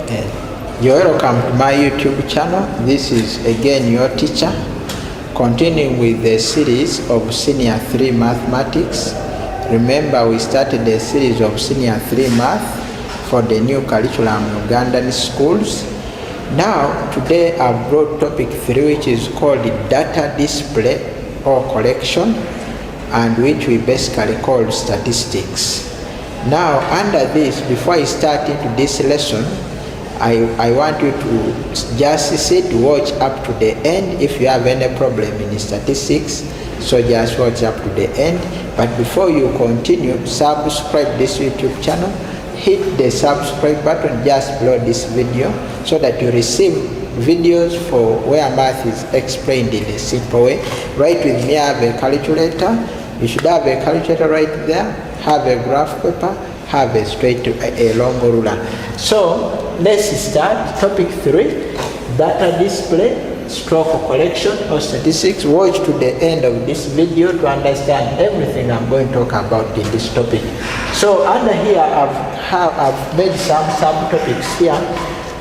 You're welcome to my YouTube channel. This is again your teacher, continuing with the series of Senior 3 Mathematics. Remember, we started a series of Senior 3 Math for the new curriculum in Ugandan schools. Now, today I've brought topic 3, which is called data display or collection, and which we basically call statistics. Now, under this, before I start into this lesson, I want you to just sit, watch up to the end. If you have any problem in statistics, so just watch up to the end. But before you continue, subscribe this YouTube channel. Hit the subscribe button just below this video so that you receive videos for where math is explained in a simple way. Right with me, I have a calculator. You should have a calculator right there. Have a graph paper. Have a long ruler. So let's start topic 3, data display, stroke collection or statistics. Watch to the end of this video to understand everything I'm going to talk about in this topic. So under here I've made some subtopics here.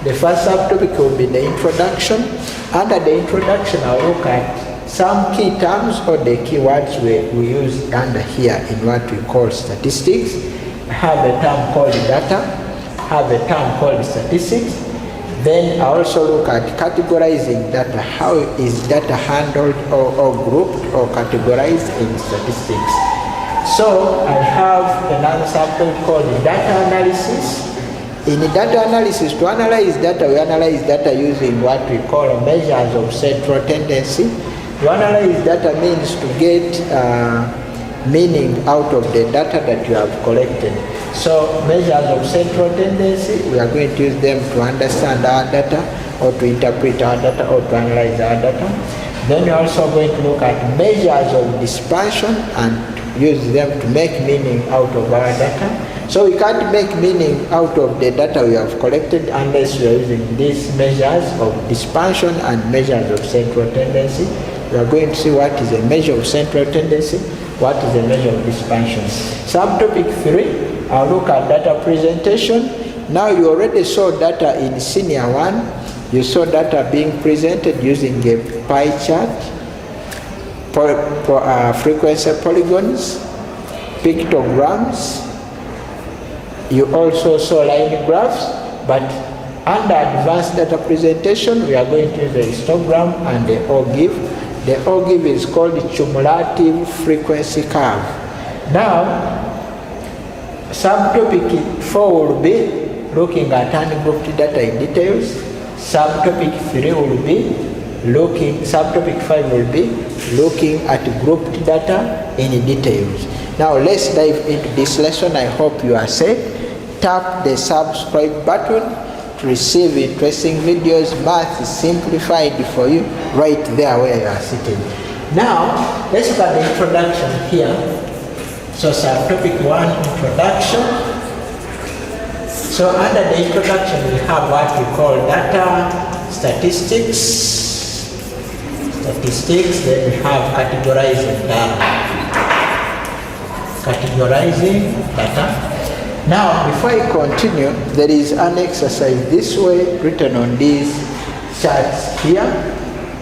The first subtopic will be the introduction. Under the introduction, I'll look at some key terms or the keywords we use under here in what we call statistics. I have a term called data, have a term called statistics. Then I also look at categorizing data. How is data handled or grouped or categorized in statistics? So I have another subtopic called data analysis. In data analysis, to analyze data, we analyze data using what we call measures of central tendency. To analyze data means to get meaning out of the data that you have collected. So measures of central tendency, we are going to use them to understand our data or to interpret our data or to analyze our data. Then we are also going to look at measures of dispersion and use them to make meaning out of our data. So we can't make meaning out of the data we have collected unless we are using these measures of dispersion and measures of central tendency. We are going to see what is a measure of central tendency, what is a measure of dispersion. Subtopic 3, I'll look at data presentation. Now you already saw data in Senior 1. You saw data being presented using a pie chart, frequency polygons, pictograms. You also saw line graphs, but under advanced data presentation, we are going to use the histogram and the OGIF. The OGIF is called the cumulative frequency curve. Now, subtopic 4 will be looking at ungrouped data in details. Subtopic 3 will be subtopic 5 will be looking at grouped data in details. Now, let's dive into this lesson. I hope you are safe. Tap the subscribe button to receive interesting videos. Math is simplified for you right there where you are sitting. Now, let's look at the introduction here. So subtopic 1, introduction. So under the introduction, we have what we call data, statistics, then we have categorizing data. Now, before I continue, there is an exercise this way written on these charts here.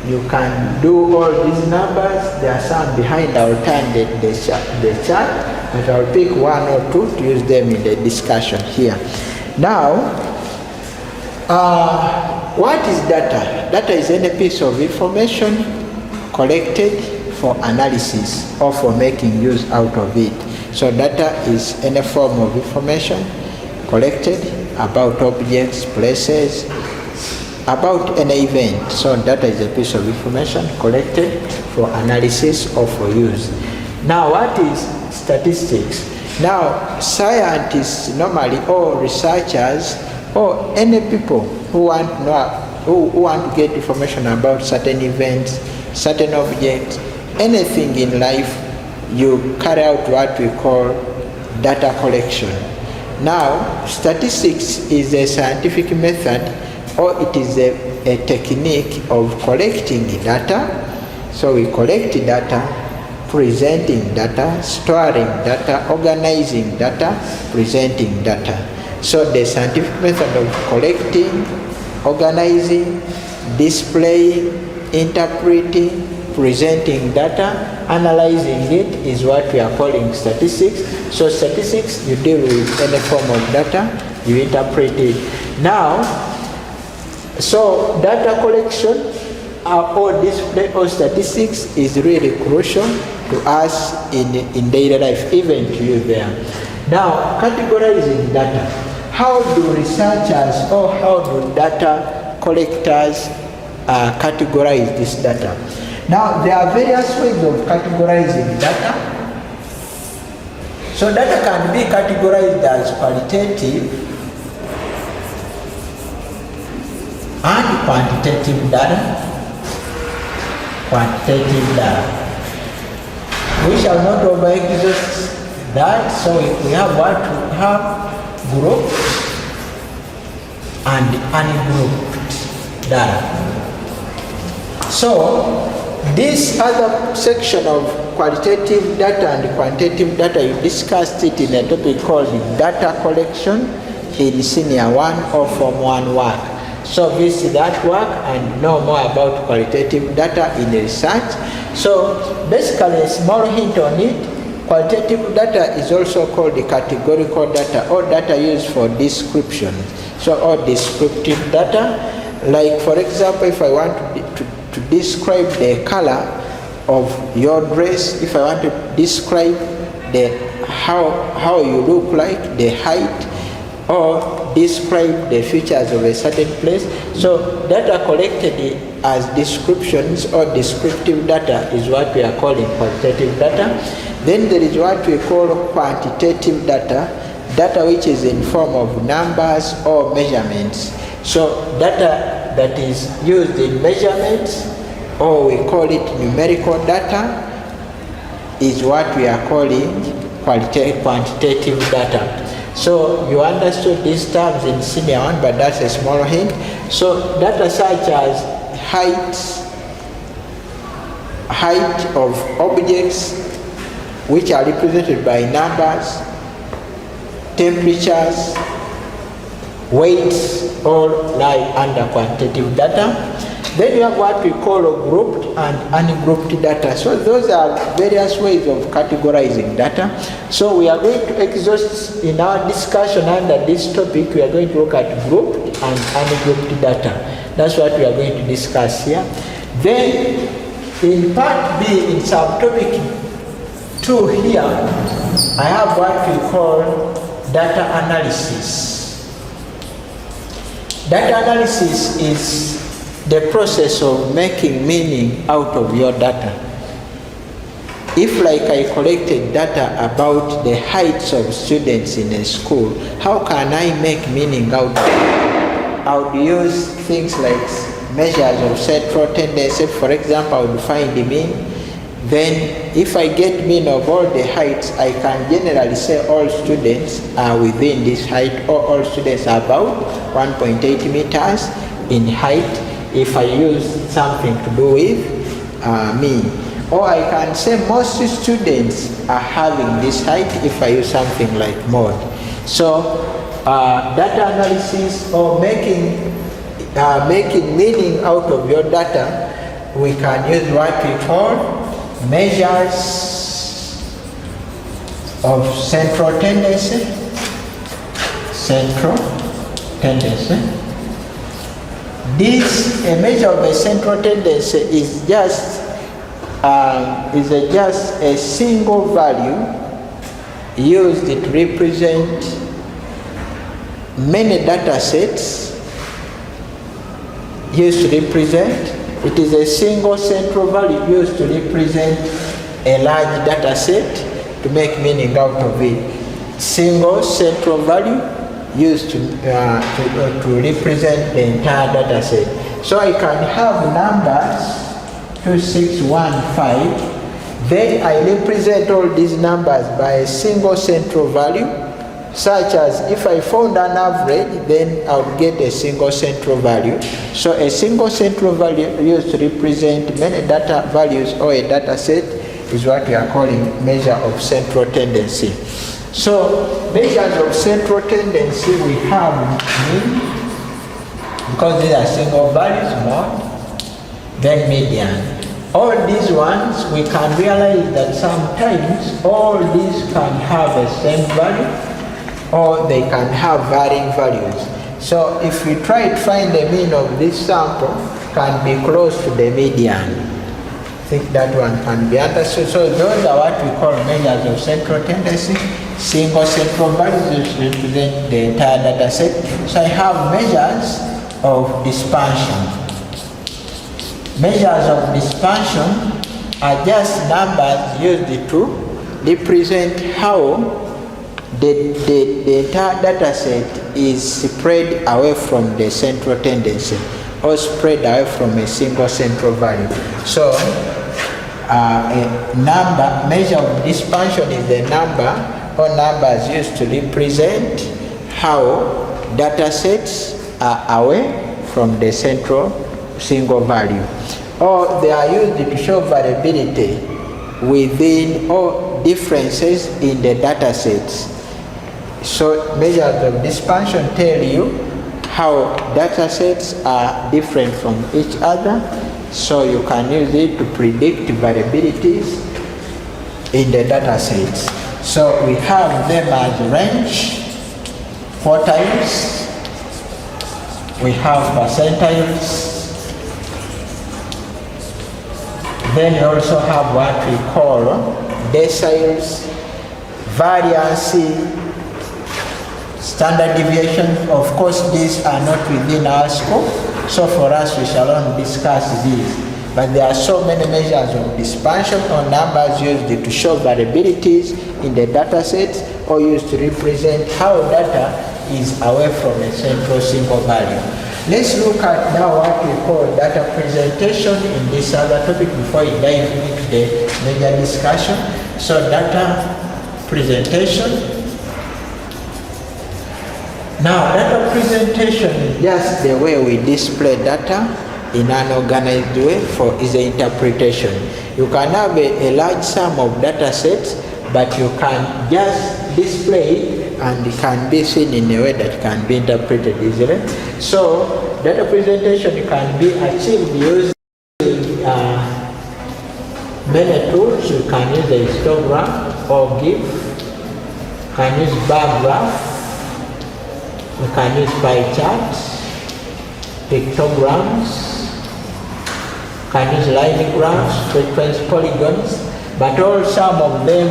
You can do all these numbers. There are some behind. I will turn the chart, but I will pick 1 or 2 to use them in the discussion here. Now, what is data? Data is any piece of information collected for analysis or for making use out of it. So data is any form of information collected about objects, places, about any event. So data is a piece of information collected for analysis or for use. Now, what is statistics? Now, scientists normally, or researchers, or any people who want to know, who want to get information about certain events, certain objects, anything in life, you carry out what we call data collection. Now, statistics is a scientific method, or it is a technique of collecting data. So we collect data, presenting data, storing data, organizing data, presenting data. So the scientific method of collecting, organizing, displaying, interpreting, presenting data, analyzing it is what we are calling statistics. So statistics, you deal with any form of data, you interpret it. Now, so data collection or display or statistics is really crucial to us in daily life, even to you there. Now, categorizing data. How do researchers or how do data collectors categorize this data? Now, there are various ways of categorizing data. So data can be categorized as qualitative and quantitative data. Quantitative data. We shall not over-exhaust that, so we have what we have grouped and ungrouped data. So this other section of qualitative data and quantitative data, you discussed it in a topic called data collection in Senior 1 or Form 1 work. So visit that work and know more about qualitative data in research. So basically a small hint on it. Qualitative data is also called the categorical data or data used for description. So or descriptive data, like for example, if I want to describe the color of your dress, if I want to describe the how you look like, the height, or describe the features of a certain place. So data collected as descriptions or descriptive data is what we are calling quantitative data. Then there is what we call quantitative data, data which is in form of numbers or measurements. So data that is used in measurements, or we call it numerical data, is what we are calling quantitative data. So you understood these terms in Senior 1, but that's a small hint. So data such as height of objects, which are represented by numbers, temperatures, weights, all lie under quantitative data. Then you have what we call grouped and ungrouped data. So those are various ways of categorizing data. So we are going to exhaust in our discussion under this topic. We are going to look at grouped and ungrouped data. That's what we are going to discuss here. Then in part B, in subtopic 2 here, I have what we call data analysis. Data analysis is the process of making meaning out of your data. If like I collected data about the heights of students in a school, how can I make meaning out of it? I would use things like measures of central tendency. For example, I would find the mean. Then if I get mean of all the heights, I can generally say all students are within this height, or all students are about 1.8 meters in height, if I use something to do with mean. Or I can say most students are having this height if I use something like mode. So data analysis or making meaning out of your data, we can use what we call measures of central tendency. Central tendency. A measure of a central tendency is just a single value used to represent many data sets. It is a single central value used to represent a large data set to make meaning out of it. Single central value used to represent the entire data set. So I can have numbers 2615, then I represent all these numbers by a single central value, such as if I found an average, then I would get a single central value. So a single central value used to represent many data values or a data set is what we are calling measure of central tendency. So measures of central tendency we have mean, because these are single values, mode, then median. All these ones we can realize that sometimes all these can have the same value or they can have varying values. So if we try to find the mean of this sample, can be close to the median. I think that one can be understood. So those are what we call measures of central tendency. Single central values represent the entire data set. So I have measures of dispersion. Measures of dispersion are just numbers used to represent how the entire data set is spread away from the central tendency or spread away from a single central value. So a measure of dispersion is the number or numbers used to represent how data sets are away from the central single value, or they are used to show variability within or differences in the data sets. So measures of dispersion tell you how data sets are different from each other, so you can use it to predict variabilities in the data sets. So we have them as range, quartiles, we have percentiles, then we also have what we call deciles, variance, standard deviation. Of course, these are not within our scope, so for us we shall only discuss these. But there are so many measures of dispersion or numbers used to show variabilities in the data sets or used to represent how data is away from a central single value. Let's look at now what we call data presentation in this other topic before we dive into the major discussion. So data presentation. Now data presentation is just the way we display data in an organized way for easy interpretation. You can have a large sum of data sets, but you can just display it and it can be seen in a way that can be interpreted easily. So data presentation can be achieved using many tools. You can use a histogram or GIF, you can use bar graph, you can use pie charts, pictograms, can use line graphs, frequency polygons, but all some of them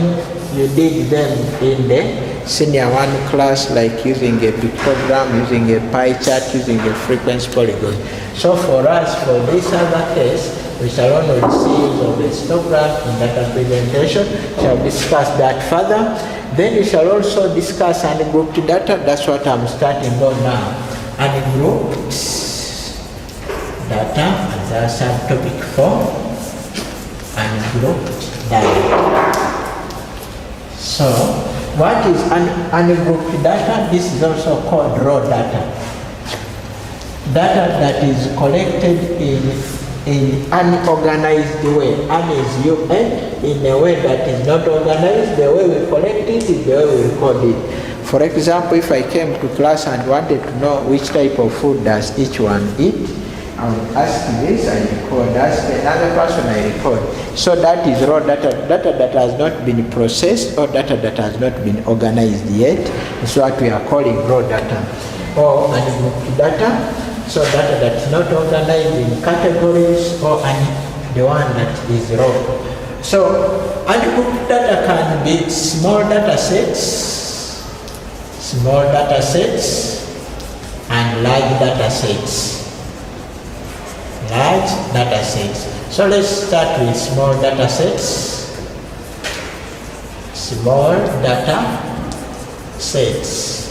you did them in the senior 1 class, like using a pictogram, using a pie chart, using a frequency polygon. So for us, for this other case, we shall only see use of the histogram in data presentation. Shall discuss that further. Then we shall also discuss ungrouped data. That's what I'm starting on now. Ungrouped data as our subtopic 4, ungrouped data. So, what is ungrouped data? This is also called raw data. Data that is collected in an organized way. Un is UN, in a way that is not organized. The way we collect it is the way we record it. For example, if I came to class and wanted to know which type of food does each one eat, I would ask this, I record, ask another person, I record. So that is raw data, data that has not been processed or data that has not been organized yet. It's what we are calling raw data. Or ungrouped data, so data that's not organized in categories or the one that is raw. So ungrouped data can be small data sets, and large data sets. Large data sets. So let's start with small data sets. Small data sets.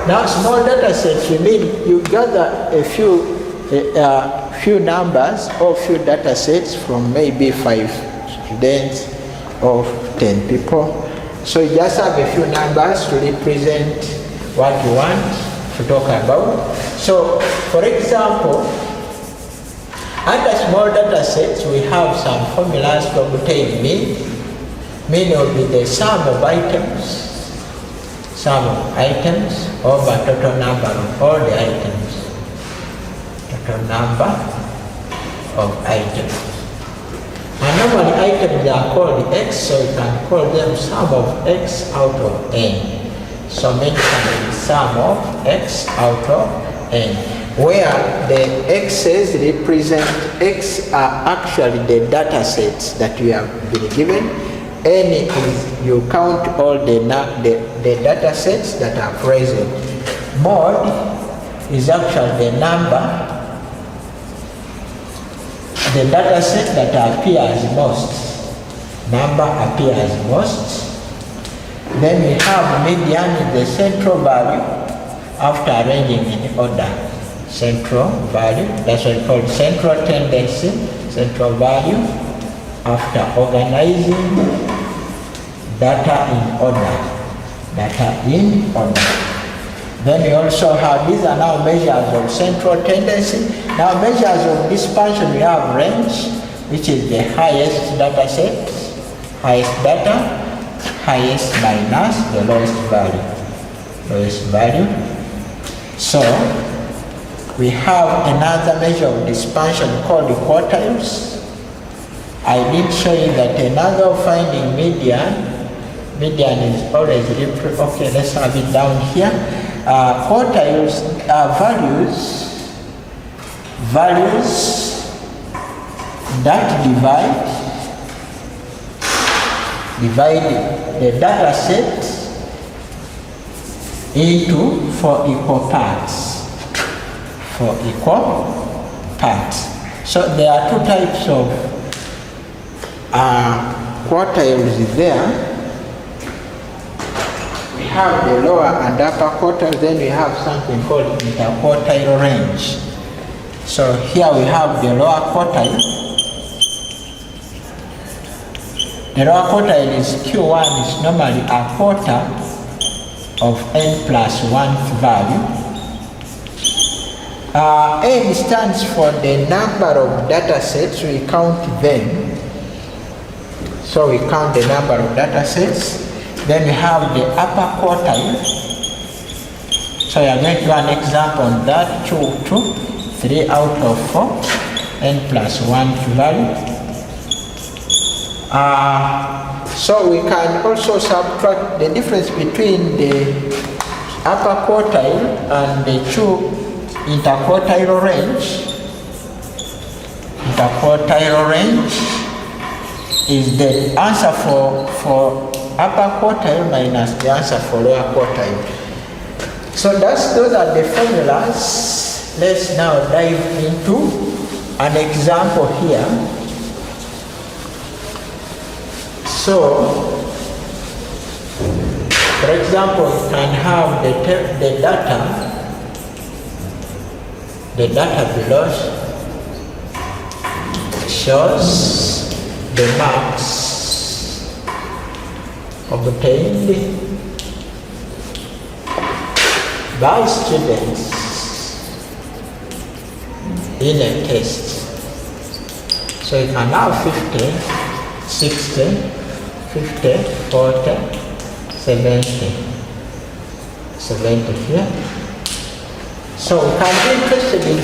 Now, small data sets, you mean you gather a few numbers or few data sets from maybe 5 students or 10 people. So you just have a few numbers to represent what you want to talk about. So, for example, under small data sets, we have some formulas to obtain mean. Mean will be the sum of items sum of items over total number of all the items. Total number of items. And normally items are called x, so you can call them sum of x out of n. So mean can be sum of x out of n, where the x's represent x are actually the data sets that you have been given. N is you count all the data sets that are present. Mod is actually the number, the data set that appears most. Number appears most. Then we have median, the central value after arranging in order. Central value, that's what we call central tendency, central value after organizing data in order. Data in order. Then we also have, these are now measures of central tendency. Now measures of dispersion, we have range, which is the highest data set, highest data, highest minus the lowest value. Lowest value. So we have another measure of dispersion called quartiles. I did show you that another of finding median. Median is always okay, let's have it down here. Quartiles are values that divide the data set into four equal parts. So there are two types of quartiles there. We have the lower and upper quartile, then we have something called interquartile range. So here we have the lower quartile. The lower quartile is Q1 is normally a quarter of n plus 1th value. N stands for the number of data sets, we count them. So we count the number of data sets. Then we have the upper quartile. So we are going to do an example on that. 3 out of 4, n plus 1th value. So we can also subtract the difference between the upper quartile and the two interquartile range. Interquartile range is the answer for upper quartile minus the answer for lower quartile. So those are the formulas. Let's now dive into an example here. So, for example, you can have the data below shows the marks obtained by students in a test. So you can have 50, 60, 50, 40, 70 here. So we can be interested in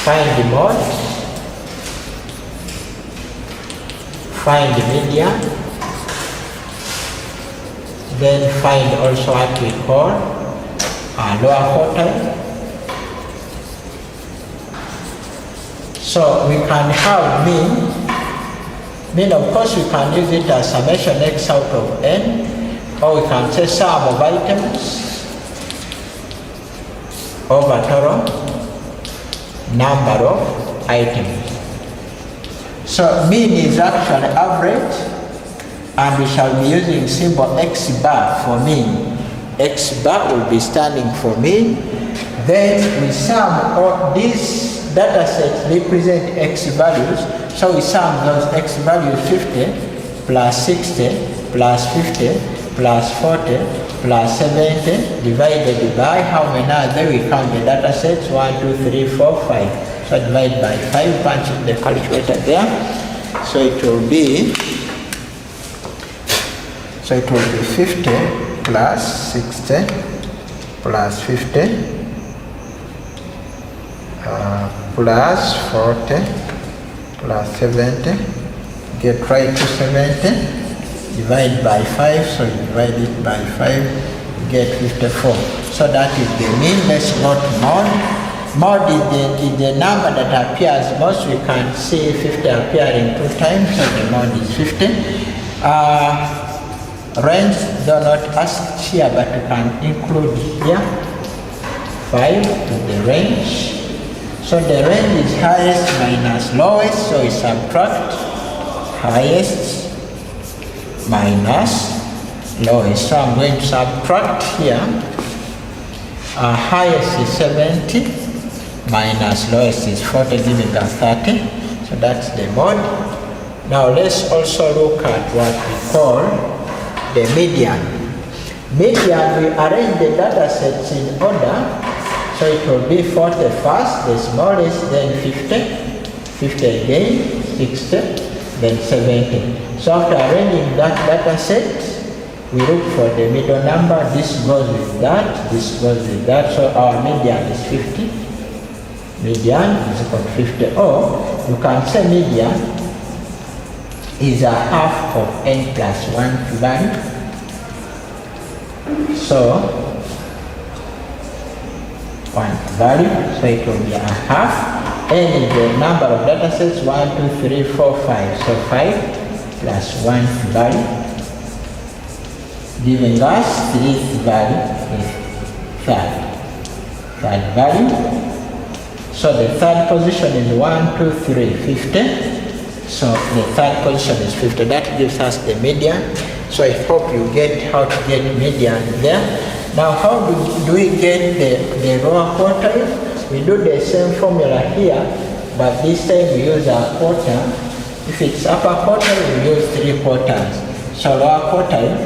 find the mode, find the median, then find also what we call lower quartile. So we can have mean of course we can use it as summation x out of n, or we can say sum of items over total number of items. So mean is actually average, and we shall be using symbol x bar for mean. X bar will be standing for mean. Then we sum all these data sets represent x values, so we sum those x values 50 plus 60 plus 50 plus 40 plus 70 divided by how many are there? We count the data sets 1, 2, 3, 4, 5. So divide by 5, punch in the calculator there. So it will be So it will be 50 plus 60 plus 50 plus 40 plus 70. Get right to 70. Divide by 5. So you divide it by 5. Get 54. So that is the mean. Let's go to mod. Mod is the number that appears most. We can see 50 appearing 2 times. So the mod is 50. Range, though not asked here, but you can include here 5 to the range. So the range is highest minus lowest, so we subtract highest minus lowest. So I'm going to subtract here. Highest is 70 minus lowest is 40, giving us 30. So that's the mod. Now let's also look at what we call the median. Median, we arrange the data sets in order. So it will be 40 first, the smallest, then 50, 50 again, 60, then 70. So after arranging that data set, we look for the middle number. This goes with that, this goes with that. So our median is 50. Median is equal to 50. Or you can say median is a half of n plus 1 value. So 1 value, so it will be a half. N is the number of data sets, 1, 2, 3, 4, 5. So 5 plus 1 value, giving us 3 value is third value. So the third position is 1, 2, 3, 50. So the third position is 50. That gives us the median. So I hope you get how to get median there. Now how do we get the lower quartile? We do the same formula here, but this time we use a quarter. If it's upper quartile, we use 3 quarters. So lower quartile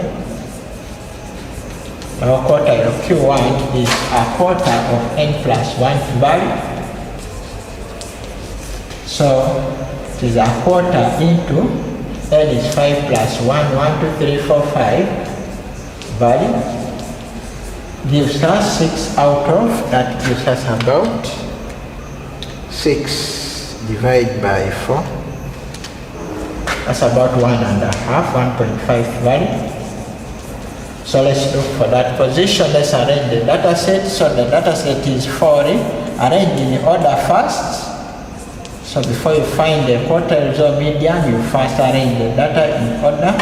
of Q1 is a quarter of n plus 1 value. So it is a quarter into n is 5 plus 1, 1, 2, 3, 4, 5 value. Gives us 6 out of, that gives us about 6 divided by 4. That's about 1.5 value. So let's look for that position. Let's arrange the data set. So the data set is 40. Arrange in order first. So before you find the quartiles or median, you first arrange the data in order.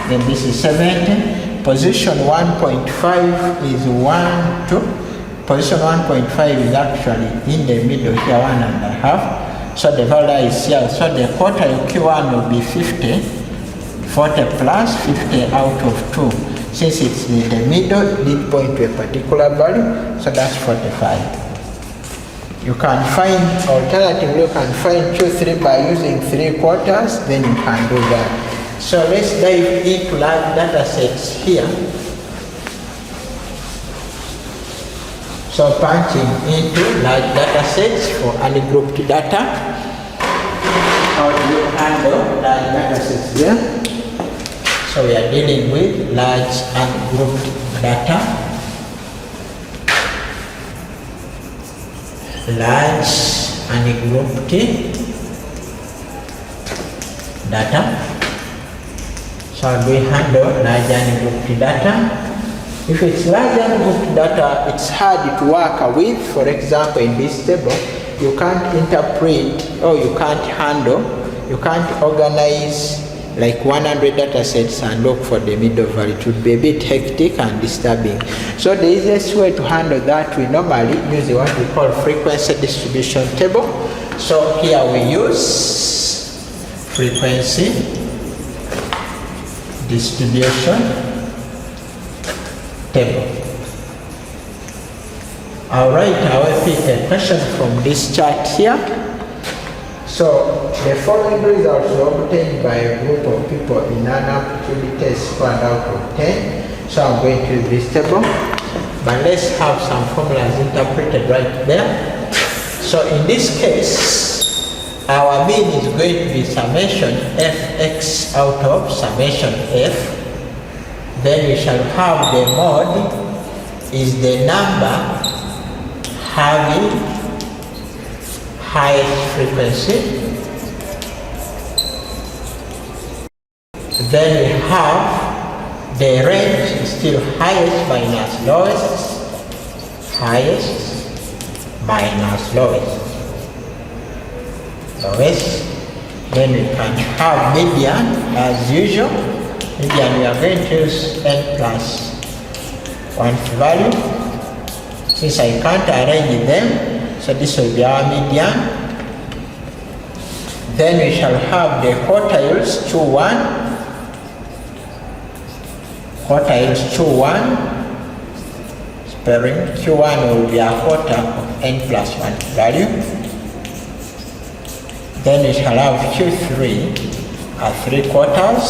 Then this is 70. Position 1.5 is 1, 2. Position 1.5 is actually in the middle here, 1.5. So the value is here. So the quartile Q1 will be 50. 40 plus 50 out of 2. Since it's in the middle, it point to a particular value. So that's 45. You can find, alternatively, you can find Q3 by using 3 quarters, then you can do that. So let's dive into large data sets here. So punching into large data sets for ungrouped data. How do you handle large data sets here? So we are dealing with large ungrouped data. Large ungrouped data. So we handle large ungrouped data. If it's large ungrouped data, it's hard to work with. For example, in this table, you can't interpret or you can't handle, you can't organize like 100 data sets and look for the middle value. It would be a bit hectic and disturbing. So the easiest way to handle that, we normally use what we call frequency distribution table. So here we use frequency distribution table. All right, I will pick a question from this chart here. So the following results were obtained by a group of people in an aptitude test scored out of 10. So I'm going to use this table, but let's have some formulas interpreted right there. So in this case, our mean is going to be summation fx out of summation f Then we shall have the mode is the number having highest frequency. Then we have the range is still highest minus lowest, highest minus lowest, lowest. Then we can have median as usual. Median we are going to use n plus 1th value. Since I can't arrange them, so this will be our median. Then we shall have the quartiles Q1. Quartiles Q1, sparing Q1 will be a quarter of n plus 1 value. Then we shall have Q3 are 3 quarters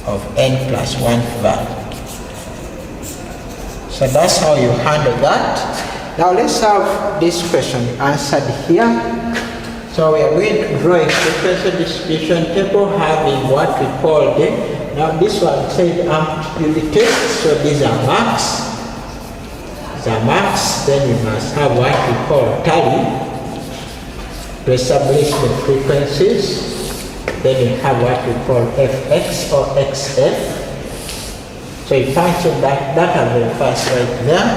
of n plus 1 value. So that's how you handle that. Now let's have this question answered here. So we are going to draw a frequency distribution table having what we call the, now this one said amplitude test, so these are max. These are max, then we must have what we call tally to establish the frequencies. Then we have what we call fx or xf. So you punch in that data very fast right there.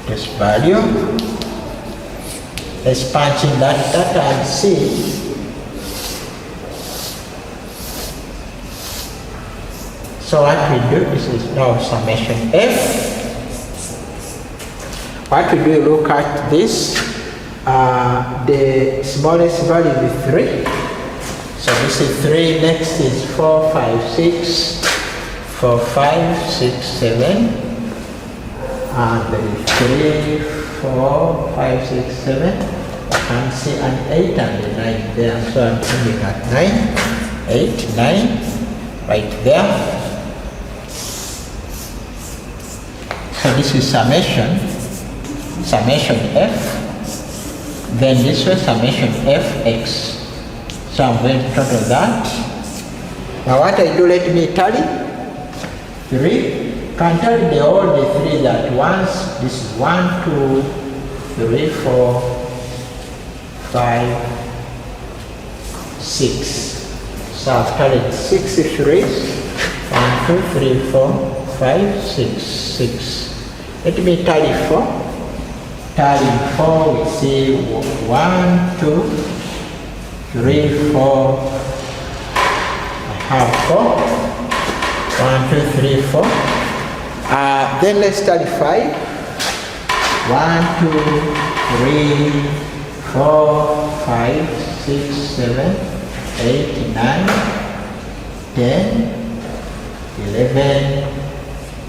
This value. Let's punch in that data and see. So what we do, this is now summation f. What we do, look at this. The smallest value is 3. So this is 3, next is 4, 5, 6, 4, 5, 6, 7. And there is 3, 4, 5, 6, 7. I can see an 8 and a 9 there. So I'm ending at 9, 8, 9, right there. So this is summation f. Then this was summation fx. So I'm going to total that. Now what I do, let me tally. 3. Can tally all the 3 at once. This is 1, 2, 3, 4, 5, 6. So I've tallied 6 3s. 1, 2, 3, 4, 5, 6, 6. Let me tally 4. Tally 4, we see 1, 2, 3, 4. I have 4. 1, 2, 3, 4. Then let's tally 5. 1, 2, 3, 4, 5, 6, 7, 8, 9, 10, 11.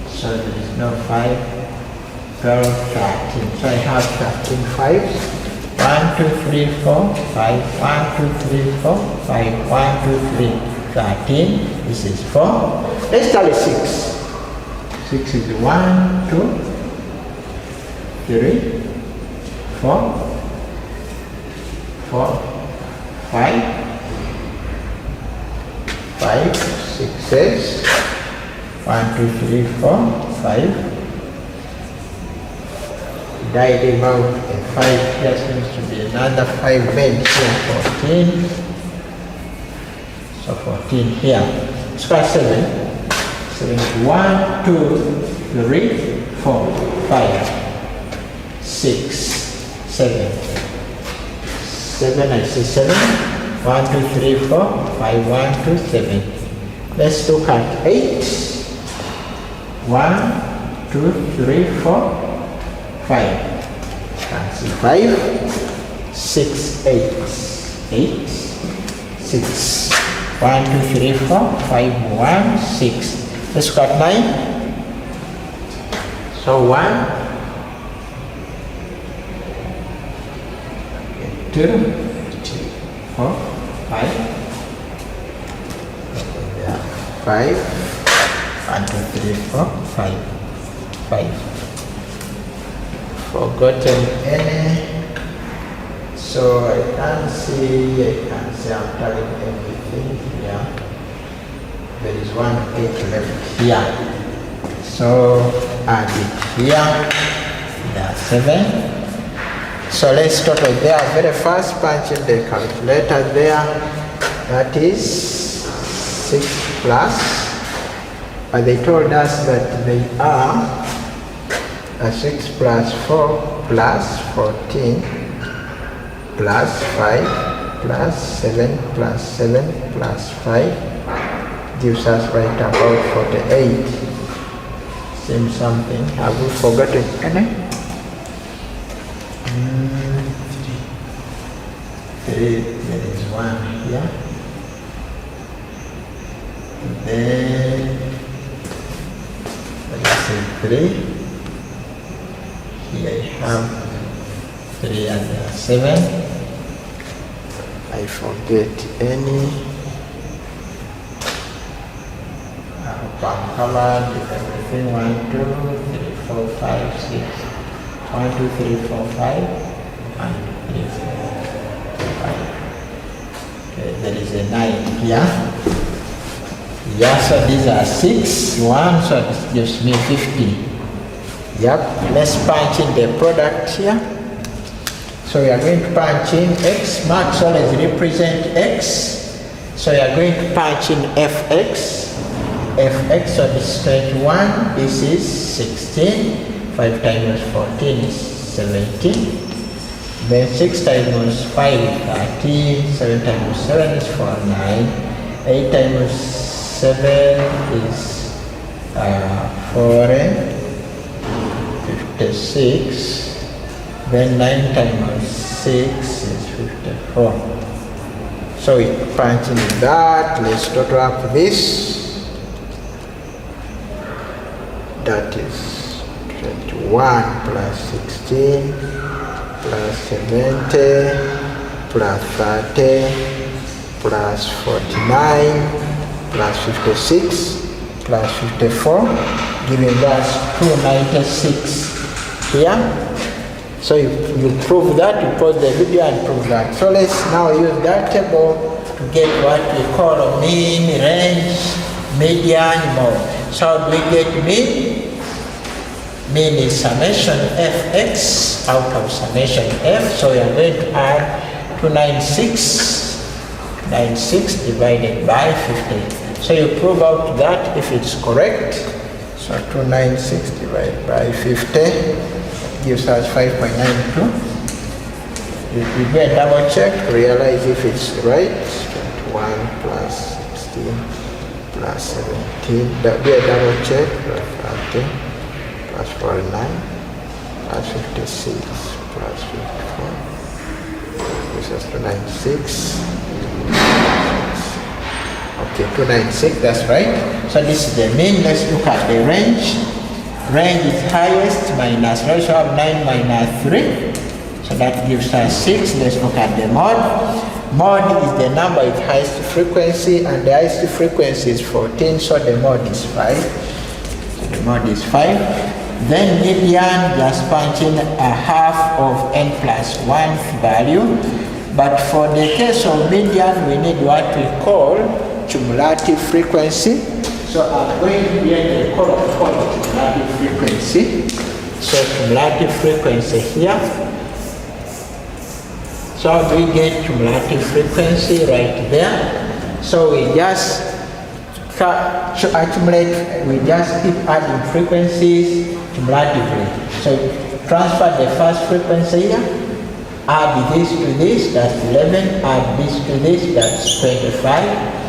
So there is no 5. 12, 13. So I have 13 5s. 1, 2, 3, 4, 5. 1, 2, 3, 4, 5. 1, 2, 3, 13. This is 4. Let's tally 6. 6 is 1, 2, 3, 4, 4, 5, 5, 6s. 1, 2, 3, 4, 5. Divide out and 5 here seems to be another 5 beds here, 14. So 14 here. Square 7. 7 1, 2, 3, 4, 5, 6, 7. 7, I see 7. 1, 2, 3, 4, 5, 1, 2, 7. Let's look at 8. 1, 2, 3, 4, 5. Can see 5, 6, 8, 8, 6. 1, 2, 3, 4, 5, 1, 6. Let's look at 9. So 1, 2, 4, 5. 5. 1, 2, 3, 4, 5. 5. Forgotten any, so I can't see I'm telling everything here. There is 1, 8 left here. So add it here. There are 7. So let's total there. Very fast, punch in the calculator there. That is 6 plus. But they told us that they are 6 plus 4 plus 14 plus 5 plus 7 plus 7 plus 5 gives us right about 48. Seems something. Have we forgotten any? 3. There is 1 here. Then let's say 3. Here I have 3 and 7. I forget any. Covered everything. 1, 2, 3, 4, 5, 6. 1, 2, 3, 4, 5. 1, 2, 3, 4, 5. Okay, there is a 9 here. Yeah, so these are 6, 1, so it gives me 50. Yep, let's punch in the product here. So we are going to punch in X. Marks always represent X. So we are going to punch in Fx. Fx, so this is 21, this is 16. 5 times 14 is 17. Then 6 times 5 is 13. 7 times 7 is 49. 8 times 7 is 56. Then 9 times 6 is 54. So we punch in that. Let's total up this. That is 21 plus 16 plus 70 plus 30 plus 49 plus 56 plus 54, giving us 296 here. So you prove that, you pause the video and prove that. So let's now use that table to get what we call mean, range, median, mode. So how do we get mean? Mean is summation fx out of summation f. So we are going to add 296 divided by 50. So you prove out that if it's correct. So 296 divided by 50 gives us 5.92. You do a double check, realize if it's right. 21 plus 16 plus 17. Do a double check. 13 plus 49 plus 56 plus 54. This is 296. Okay, 296, that's right. So this is the mean. Let's look at the range. Range is highest minus, we also have 9 minus 3. So that gives us 6. Let's look at the mode. Mode is the number with highest frequency, and the highest frequency is 14, so the mode is 5. So the mode is 5. Then median, just punch in a half of n plus 1 value. But for the case of median, we need what we call cumulative frequency. So I'm going to get a called cumulative frequency. So cumulative frequency here. So how do we get cumulative frequency? Right there. So we just accumulate, we just keep adding frequencies cumulatively. So transfer the first frequency here, add this to this, that's 11, add this to this, that's 25,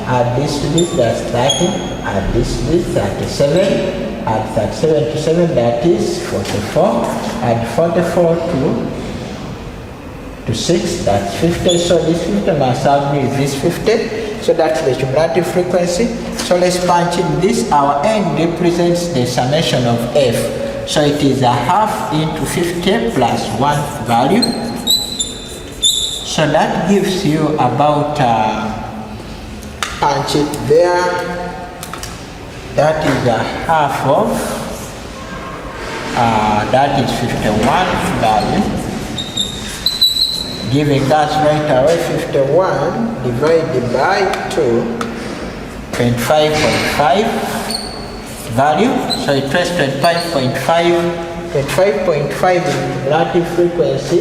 add this to this, that's 30, add this to this, 37, add 37 to 7, that is 44, add 44 to 6, that's 50, so this 50 must have with this 50, so that's the cumulative frequency. So let's punch in this, our n represents the summation of f, so it is a half into 50 plus 1 value, so that gives you about, punch it there, that is a half of, that is 51 value, giving us right away 51 divided by 2 25.5 value. So we trace 25.5. 25.5 in relative frequency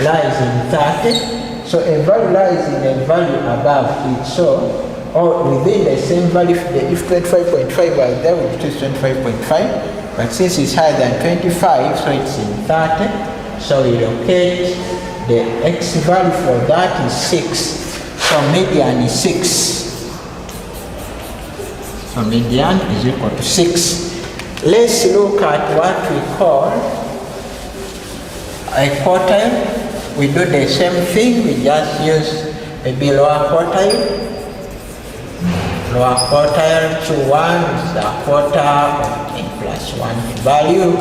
lies in 30. So a value lies in a value above it. So, or within the same value, if 25.5 was there, we trace 25.5. But since it's higher than 25, so it's in 30. So we locate the x value for that is 6. So median is 6. So median is equal to 6. Let's look at what we call a quartile. We do the same thing, we just use maybe lower quartile. Lower quartile to 1 is a quarter of n plus 1 value.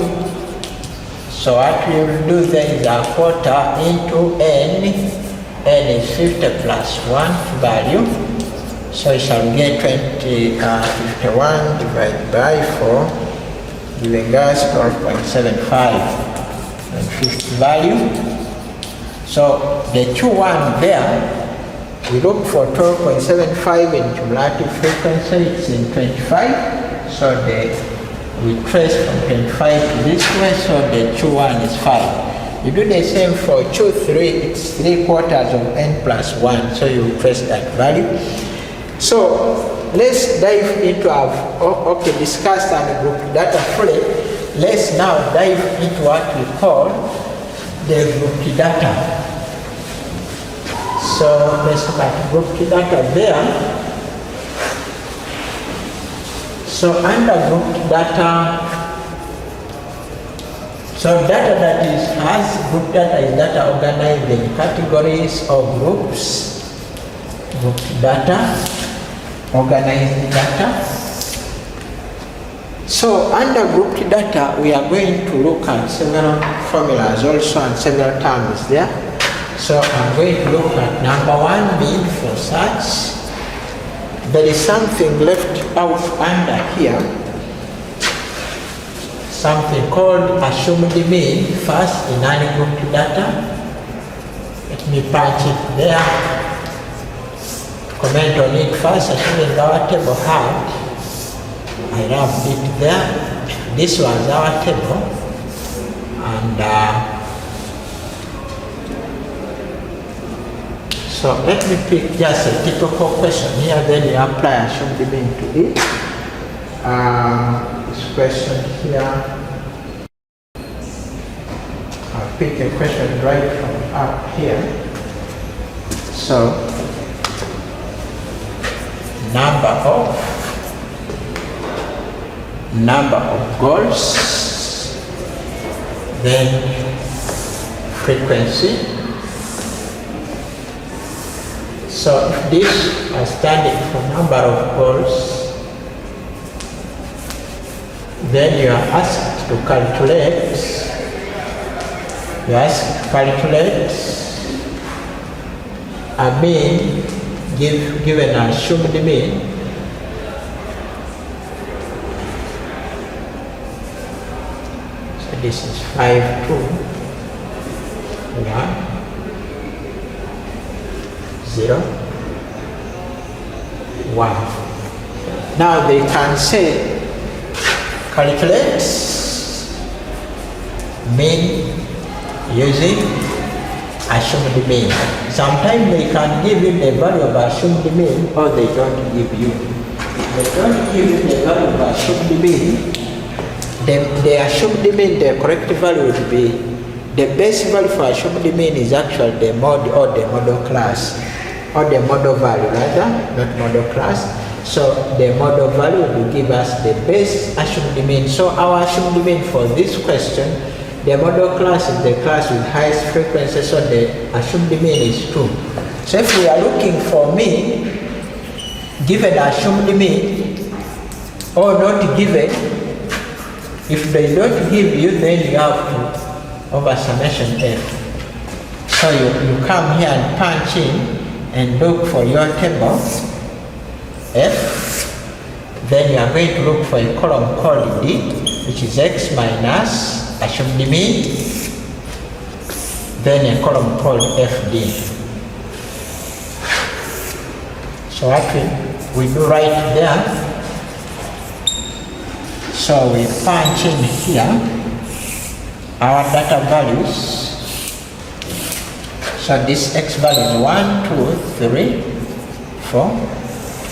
So what we will do then is a quarter into n. N is 50 plus 1 value. So we shall get 51 divided by 4, giving us 12.75 and 50 value. So the 2-1 there, we look for 12.75 in cumulative frequency, it's in 25. So we trace from 25 to this way, so the 2-1 is 5. You do the same for 2-3, it's 3/4 of n plus 1, so you trace that value. So let's dive into our, discussed and grouped data fully. Let's now dive into what we call the grouped data. So let's look at grouped data there. So under grouped data, so data that has grouped data is data organized in categories or groups. Grouped data, organized data. So under grouped data, we are going to look at several formulas also and several terms there. So I'm going to look at number 1, mean for search. There is something left out under here, something called assumed mean first in ungrouped data. Let me punch it there. Comment on it first, assuming our table had, I rubbed it there. This was our table, and so let me pick just a typical question here, then you apply assumed mean to it. This question here, I'll pick a question right from up here. So number of goals, then frequency. So if this is standing for number of goals, then you are asked to calculate. You are asked to calculate a mean given an assumed mean. So this is 5, 2, 1, 0, 1. Now they can say calculate mean using assumed mean. Sometimes they can give you the value of assumed mean, or they don't give you. If they don't give you the value of assumed mean, the assumed mean, the correct value would be, the base value for assumed mean is actually the mod or the model class, or the model value rather, not model class. So the model value will give us the base assumed mean. So our assumed mean for this question, the model class is the class with highest frequency, so the assumed mean is 2. So if we are looking for mean, given assumed mean, or not given, if they don't give you, then you have to over summation f. So you come here and punch in and look for your table f. Then you are going to look for a column called d, which is x minus assumed mean, then a column called fd. So what we we do right there. So we punch in here our data values. So this x value is 1, 2, 3, 4.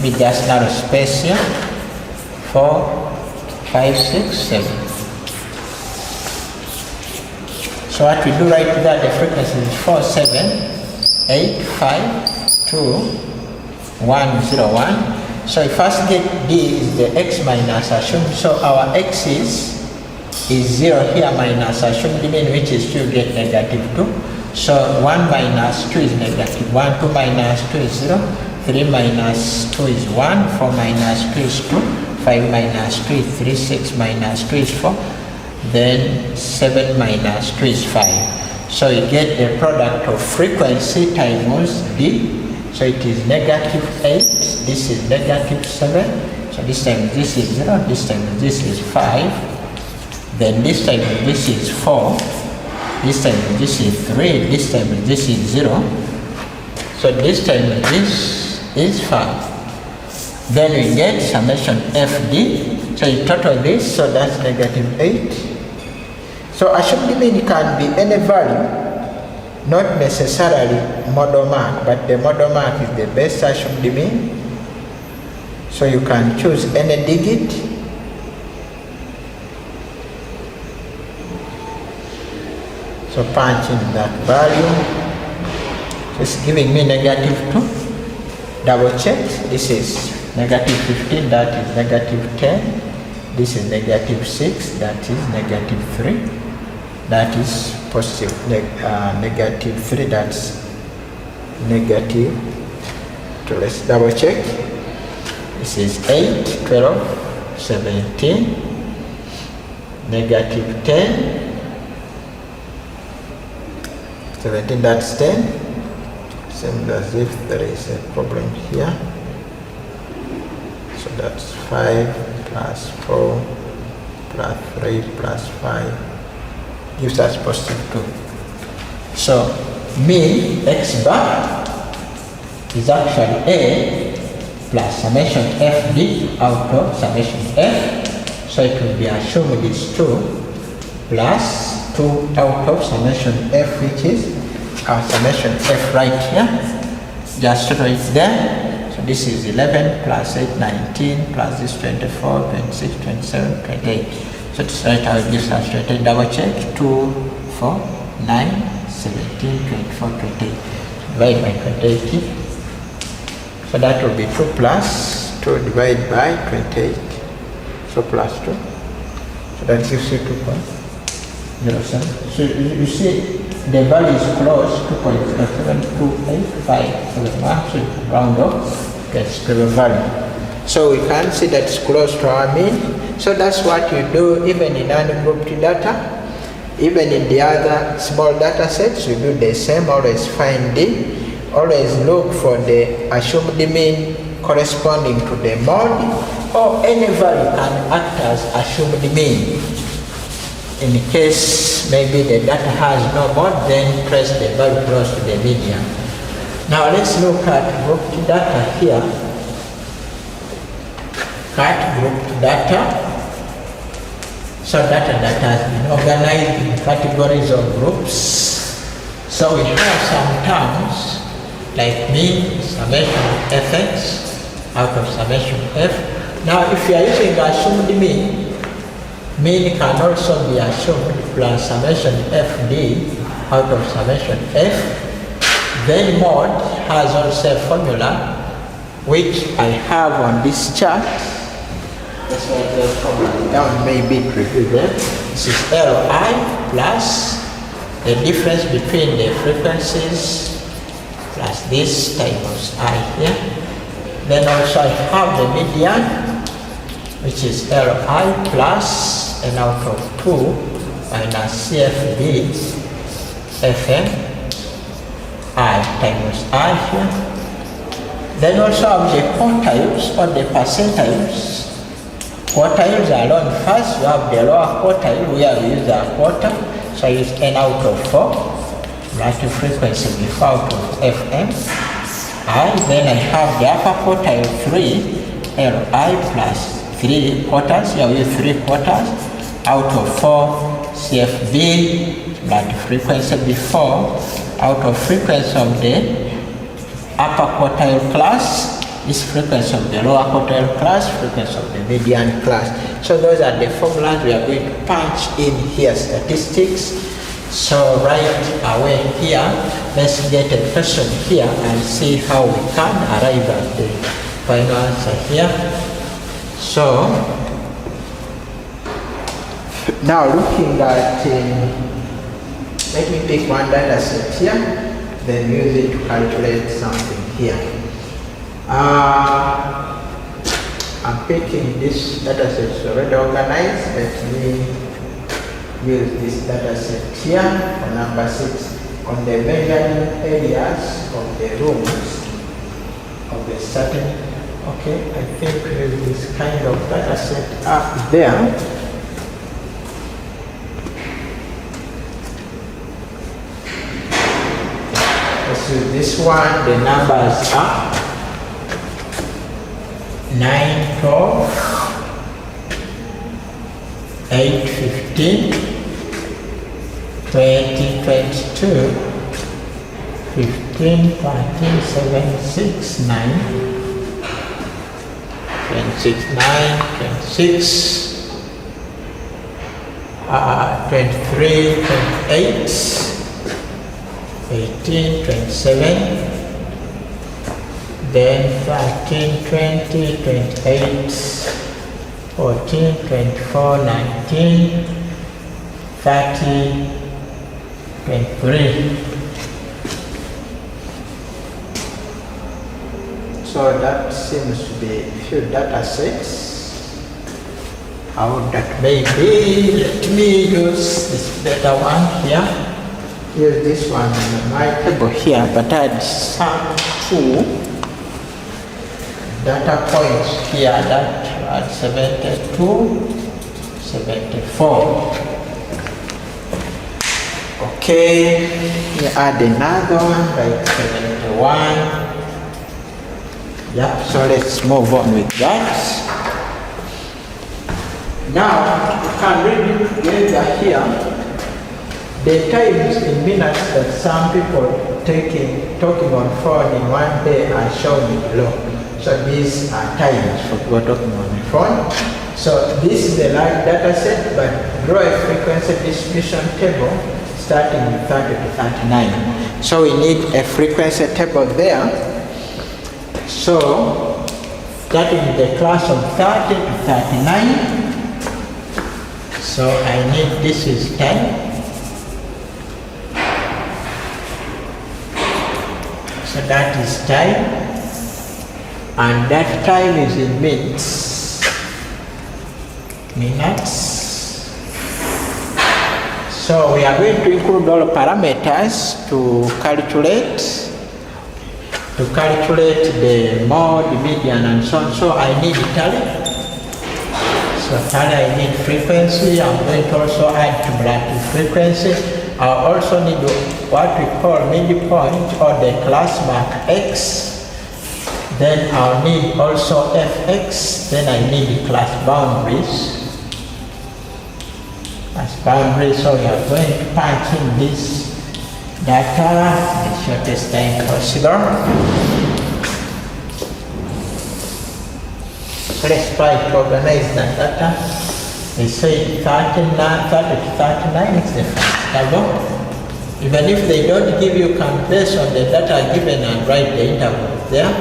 We just narrow space here. 4, 5, 6, 7. So what we do right there, the frequency is 4, 7, 8, 5, 2, 1, 0, 1. So if first get D is the x minus assumed, so our x is 0 here minus assumed mean, which is 2 get negative 2. So 1 minus 2 is negative 1, 2 minus 2 is 0, 3 minus 2 is 1, 4 minus 2 is 2, 5 minus 2 is 3, 6 minus 2 is 4, then 7 minus 2 is 5. So you get the product of frequency times D. So it is negative 8, this is negative 7, so this time this is 0, this time this is 5, then this time this is 4, this time this is 3, this time this is 0, so this time this is 5. Then we get summation FD, so you total this, so that's negative 8. So assumed mean can be any value, not necessarily model mark, but the model mark is the best assumed mean. So you can choose any digit. So punch in that value. So it's giving me negative 2. Double check. This is negative 15, that is negative 10. This is negative 6, that is negative 3. That is positive, negative 3, that's negative 2. Let's double check. This is 8, 12, 17, negative 10, 17, that's 10. Same as if there is a problem here. So that's 5 plus 4 plus 3 plus 5. Gives us positive 2. So mean x bar is actually A plus summation FD out of summation F. So it will be assumed is 2 plus 2 out of summation F, which is our summation F right here. Just right there. So this is 11 plus 8, 19 plus this 24, 26, 27, 28. So it's right how it gives us 28. Double check. 2, 4, 9, 17, 24, 28. Divide by 28. So that will be 2 plus 2 divided by 28. So plus 2. So that gives you 2.07. So you see the value is close, 2.07285. So the mark should round off, gets to the value. So we can see that's close to our mean. So that's what you do even in ungrouped data. Even in the other small data sets, you do the same. Always find D. Always look for the assumed mean corresponding to the mode, or any value can act as assumed mean. In case maybe the data has no mode, then trace the value close to the median. Now let's look at grouped data here. Cat grouped data. So data that has been organized in categories or groups. So we have some terms like mean, summation fx out of summation f. Now if you are using assumed mean can also be assumed plus summation fd out of summation f. Then mode has also a formula which I have on this chart. That's why the formula down may be repeated. This is Li plus the difference between the frequencies plus this times I here. Then also I have the median, which is Li plus n out of 2 minus CFD Fm I times I here. Then also have the quartiles or the percentiles. Quartiles are alone first. You have the lower quartile where we use a quarter. So I use n out of 4 plus the frequency before out of Fm. I, then I have the upper quartile 3 Li plus 3 quarters, here we use 3 quarters out of 4 CFB, but frequency before, out of frequency of the upper quartile class, this frequency of the lower quartile class, frequency of the median class. So those are the formulas we are going to punch in here, statistics. So right away here, let's get a question here and see how we can arrive at the final answer here. So now looking at, let me pick one data set here, then use it to calculate something here. I'm picking this data set, it's already organized. Let me use this data set here for number 6 on the measuring areas of the rooms of the certain. Okay, I think with this kind of data set up there. Let's use this one. The numbers are 9, 12, 8, 15, 20, 22, 15, 13, 7, 6, 9, 26, 9, 26, 23, 28, 18, 27, then 13, 20, 28, 14, 24, 19, 30, 23. So that seems to be a few data sets. How that may be, let me use this better one here. Use this one in my table here, but I'd some 2 data points here that are 72, 74. Okay, we add another one like 71. Yeah, so let's move on with that. Now, you can read it together here. The times in minutes that some people talking on phone in one day are shown below. So these are times for people talking on the phone. So this is the large data set, but draw a frequency distribution table starting with 30 to 39. So we need a frequency table there. So starting with the class of 30 to 39. So I need, this is time. So that is time, and that time is in minutes. So we are going to include all parameters to calculate the mode, median, and so on. So I need tally. So tally, I need frequency. I'm going to also add cumulative frequency. I also need what we call midpoint or the class mark X. Then I'll need also Fx. Then I need class boundaries. So we are going to punch in this data the shortest time possible. So let's try to organize that data. They say 30 to 39 is the first table. Even if they don't give you calculation on the data given and write the intervals there.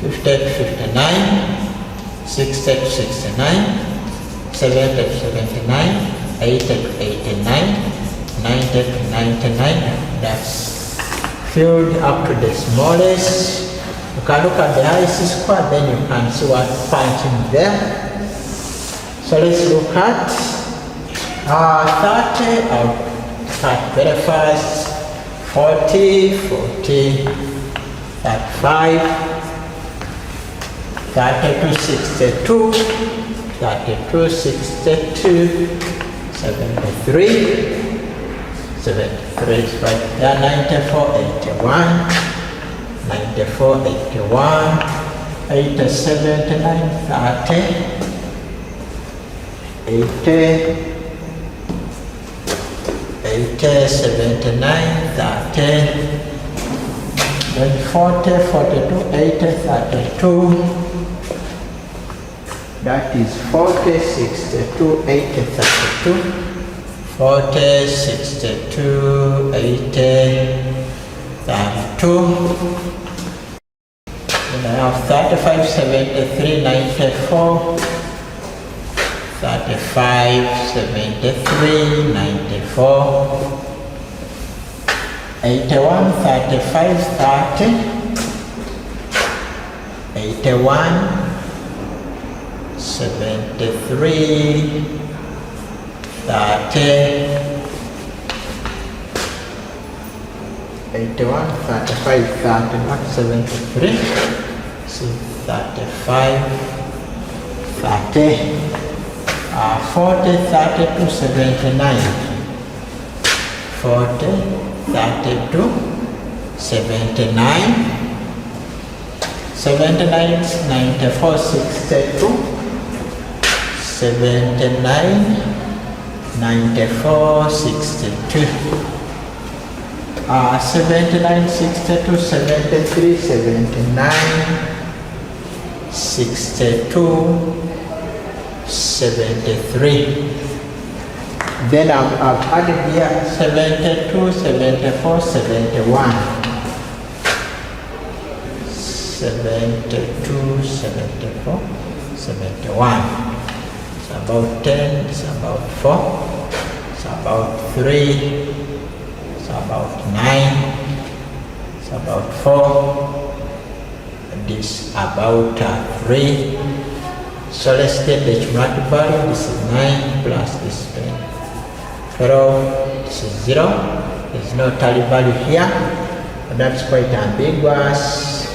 50 to 59, 60 to 69, 70 to 79, 80 to 89, 90 to 99. That's filled up to the smallest. You can look at the highest square, then you can see what punching there. So let's look at 30. I'll start very fast. 40, 35, 32, 62, 32, 62, 73, 73 is right there, 94, 81, 94, 81, 80, 79, 30, 80, 79, 30, then 40, 42, 80, 32, that is 40, 62, 80, 32, 40, 62, 80, 32, then I have 35, 73, 94, 35, 73, 94, 81, 35, 30, 81, 73, 30, 81, 35, 30, not 73, so 35, 30, 40, 32, 79, 40, 32, 79, 79, 94, 62, 79, 94, 62, 79, 62, 73, 79, 62, 73. Then I've added here 72, 74, 71. 72, 74, 71. It's about 10, it's about 4, it's about 3, it's about 9, it's about 4, and this about 3. So let's get the cumulative value. This is 9 plus this is 10. 12, this is 0. There's no tally value here, and that's quite ambiguous.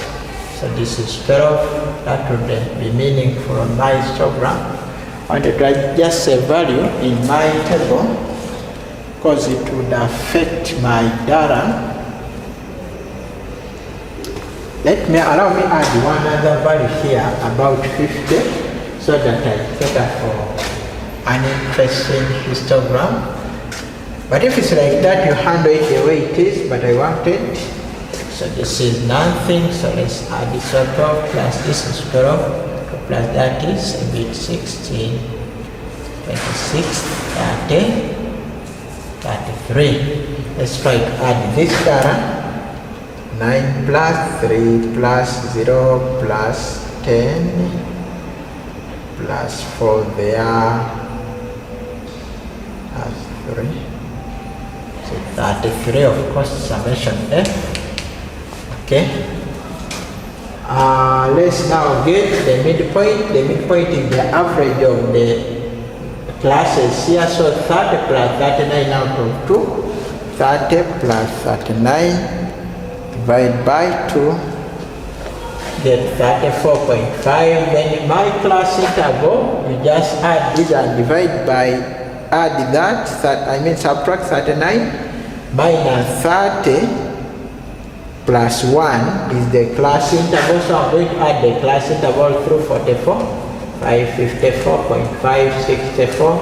So this is 12. That would be meaningful on my histogram. I wanted to write just a value in my table because it would affect my data. Allow me add one other value here, about 50. So that I cater for an interesting histogram. But if it's like that, you handle it the way it is, but I want it. So this is nothing, so let's add this 12 plus this is 12, plus that is a bit 16, 26, 30, 33. Let's try to add this data. 9 plus 3 plus 0 plus 10 plus 4 there, plus 3, so 33, of course, summation F. Okay. Let's now get the midpoint. The midpoint is the average of the classes here, so 30 plus 39 out of 2, 30 plus 39, divide by 2, get 34.5. Then in my class interval, you just add this and divide by, add that, subtract 39 minus 30 plus 1 is the class interval. So I'm going to add the class interval through 44, 554.5, 64,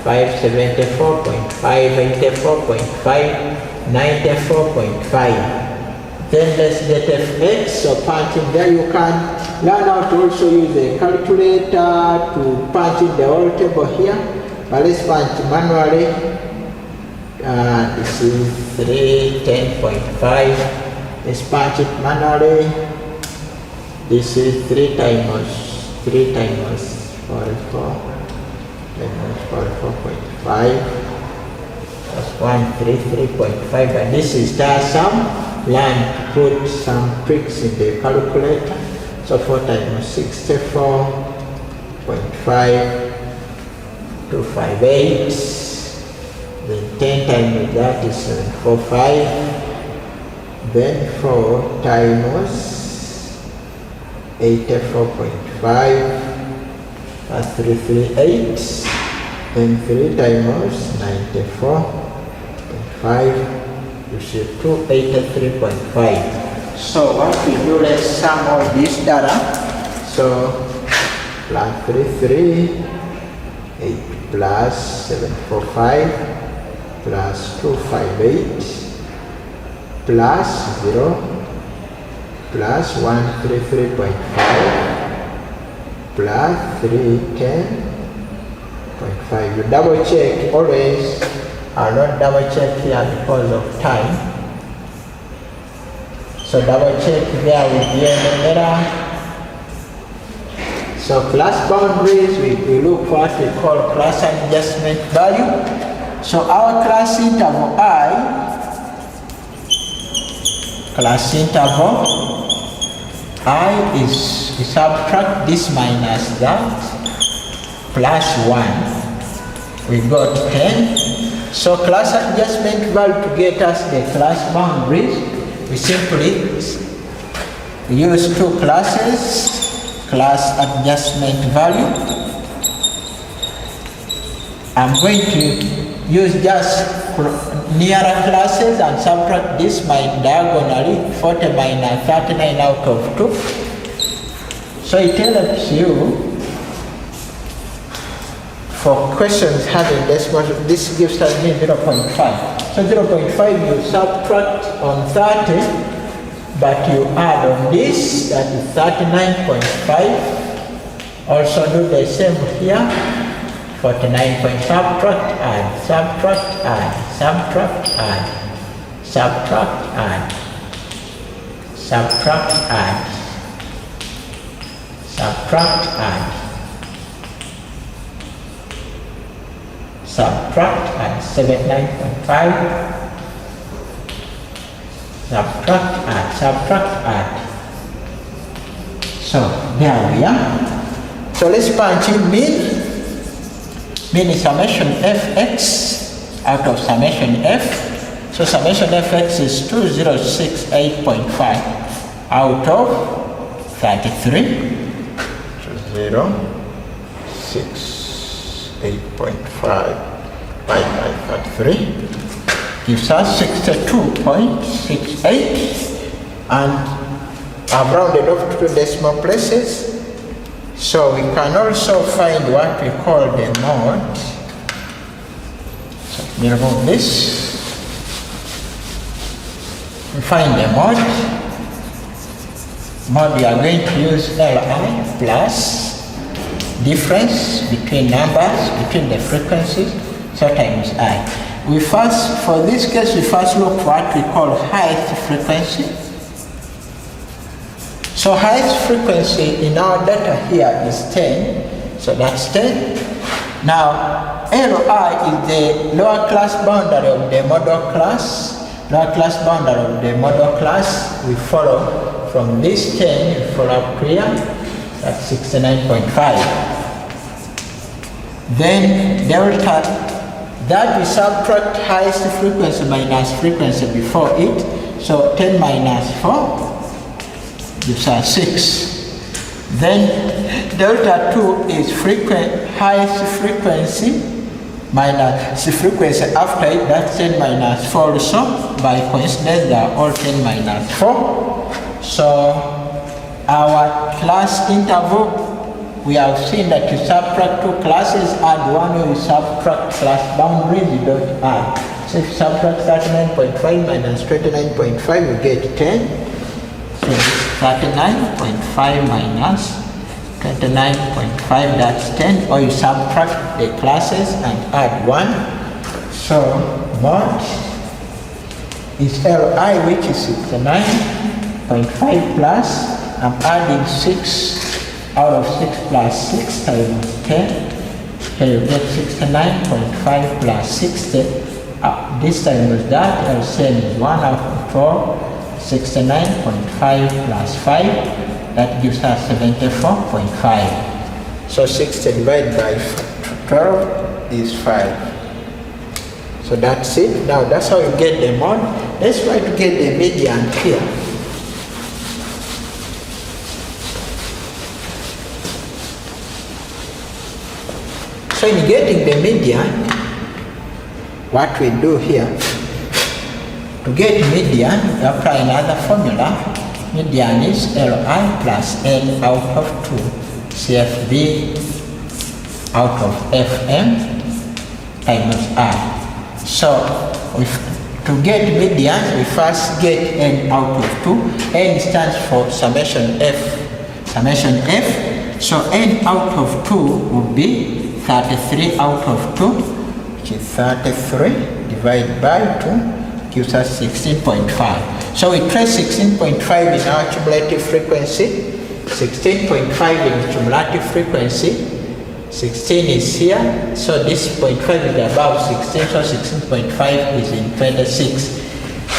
574.5, 84.5, 94.5. Then let's get fx, so punch in there. You can learn how to also use a calculator to punch in the whole table here. But let's punch manually. This is 310.5. Let's punch it manually. This is 3 times 44. 44.5. That's 133.5. And this is sum. Learn to put some tricks in the calculator. So 4 times 64.5, 258. Then 10 times that is 745. Then 4 times 84.5, that's 338. Then 3 times 94.5. You see 283.5. So what we do, let's sum all this data. So plus 33, 8 plus 745 plus 258 plus 0 plus 133.5 plus 310.5. You double check always. I'll not double check here because of time. So double check there with the error. So class boundaries, we look for what we call class adjustment value. So our class interval I, class interval I is, we subtract this minus that, plus 1. We got 10. So class adjustment value to get us the class boundaries, we simply use two classes, class adjustment value. I'm going to use just nearer classes and subtract this diagonally, 40 minus 39 out of 2. So it helps you for questions having decimal. This gives us 0.5. So 0.5 you subtract on 30, but you add on this, that is 39.5. Also do the same here. 49. Subtract, add, subtract, add, subtract, add, subtract, add, subtract, add, subtract, add, subtract, add, 79.5, subtract, add, subtract, add. So there we are. So let's punch in mean. Mean is summation fx out of summation f. So summation fx is 2068.5 out of 33. So 068.5 by 33 gives us 62.68, and I've rounded off to decimal places. So we can also find what we call the mode. So we remove this. We find the mode. Mode we are going to use Li plus difference between numbers, between the frequencies, so times I. We first, for this case, we first look for what we call highest frequency. So highest frequency in our data here is 10, so that's 10. Now, Li is the lower class boundary of the model class. Lower class boundary of the model class, we follow from this 10, we follow up here, that's 69.5. Then delta, that we subtract highest frequency minus frequency before it, so 10 minus 4. Gives us 6. Then delta 2 is highest frequency minus the frequency after it, that's 10 minus 4. So by coincidence they are all 10 minus 4. So our class interval, we have seen that you subtract two classes, add one. When you subtract class boundaries, you don't add. So if you subtract 39.5 minus 29.5, you get 10. So 39.5 minus 29.5, that's 10, or you subtract the classes and add 1. So mod is Li, which is 69.5 plus, I'm adding 6 out of 6 plus 6 times 10, so you get 69.5 plus 60. This time with that, LCM is 1 out of 4. 69.5 plus 5, that gives us 74.5. So 60 divided by 12 is 5. So that's it. Now that's how you get the mode. Let's try to get the median here. So in getting the median, what we do here, to get median, we apply another formula. median is Li plus N out of 2 CFB out of Fm times I. So to get median, we first get N out of 2. N stands for summation F. Summation F. So N out of 2 would be 33 out of 2, which is 33 divided by 2, gives us 16.5. So we trace 16.5 in our cumulative frequency, 16.5 in cumulative frequency, 16 is here, so this 0.5 is above 16, so 16.5 is in 26.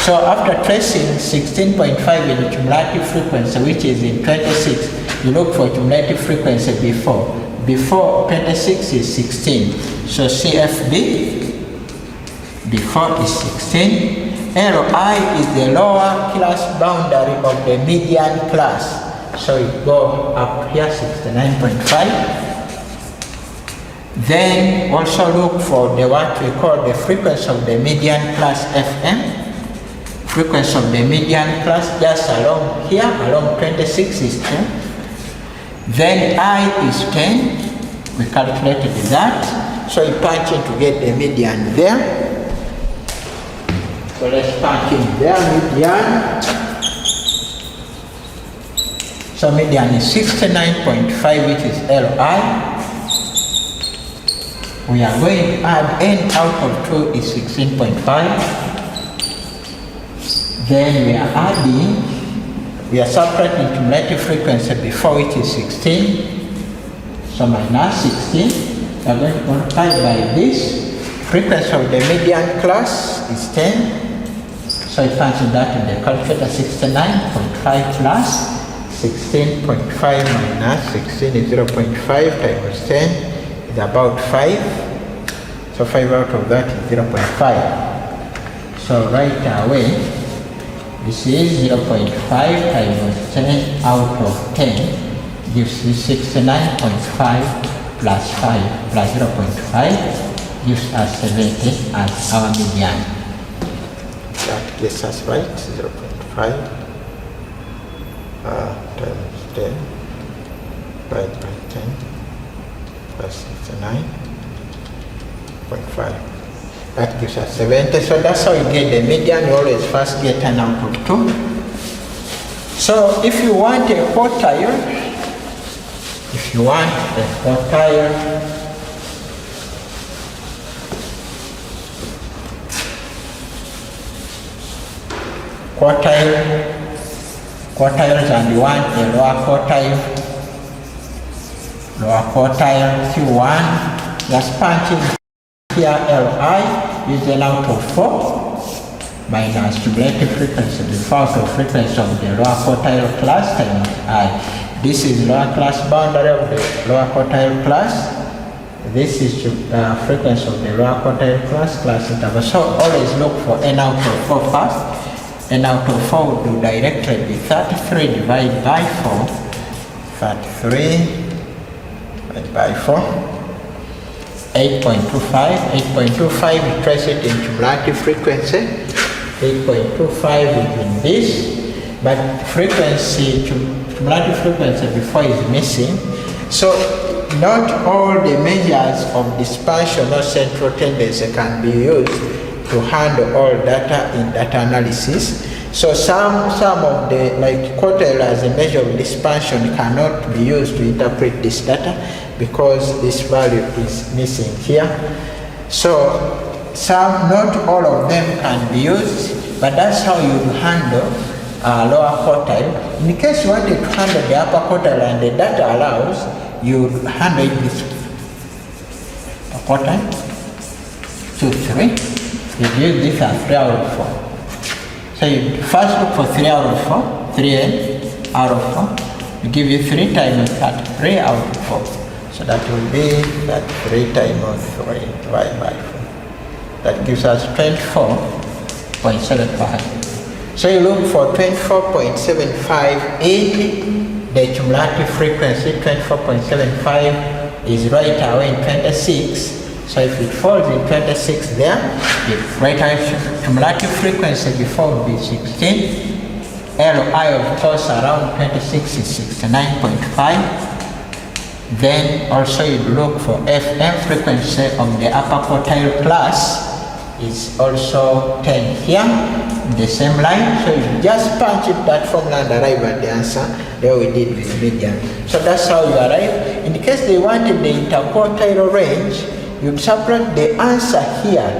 So after tracing 16.5 in cumulative frequency, which is in 26, you look for cumulative frequency before. Before 26 is 16, so CFB before is 16. Li is the lower class boundary of the median class, so it go up here 69.5. Then also look for the what we call the frequency of the median class Fm. Frequency of the median class just along here, along 26 is 2. Then I is 10. We calculated that. So you punch in to get the median there. So let's punch in there, median. So median is 69.5, which is Li. We are going to add N out of 2 is 16.5. Then we are adding, we are subtracting cumulative frequency before, which is 16. So minus 16. We are going to multiply by this. Frequency of the median class is 10. So you function that in the calculator, 69.5 plus 16.5 minus 16 is 0.5 times 10. About 5, so 5 out of that is 0.5. So right away, this is 0.5 times 10 out of 10 gives you 69.5 plus 5 plus 0.5 gives us 70 as our median. That gets us right, 0.5 times 10 divided by 10. Plus 69.5. That gives us 70. So that's how you get the median. You always first get an out of 2. So if you want a quartile, quartiles and you want a lower quartile, if you want, just punch in here Li is an out of 4 minus cumulative frequency, the out of frequency of the lower quartile class times I. This is lower class boundary of the lower quartile class. This is frequency of the lower quartile class interval. So always look for N out of 4 first. N out of 4 would do directly be 33 divided by 4. 33 by 4, 8.25, 8.25, we trace it in cumulative frequency, 8.25 is in this, but frequency, cumulative frequency before is missing, so not all the measures of dispersion or central tendency can be used to handle all data in data analysis. So some of the, like quartile as a measure of dispersion cannot be used to interpret this data because this value is missing here. So not all of them can be used, but that's how you handle lower quartile. In case you wanted to handle the upper quartile and the data allows, you handle it this quartile, 2, 3. You use this as 3 out of 4. So you first look for 3 out of 4, 3n out of 4. We give you 3 times that, 3 out of 4. So that will be that 3 times 3 divided by 4. That gives us 24.75. So you look for 24.75 in the cumulative frequency. 24.75 is right away in 26. So if it falls in 26 there, the right cumulative frequency before would be 16. Li of course around 26 is 69.5. Then also you look for FM frequency of the upper quartile class is also 10 here, the same line. So you just punch it that formula and arrive at the answer that we did with median. So that's how you arrive. In case they wanted the interquartile range, you subtract the answer here,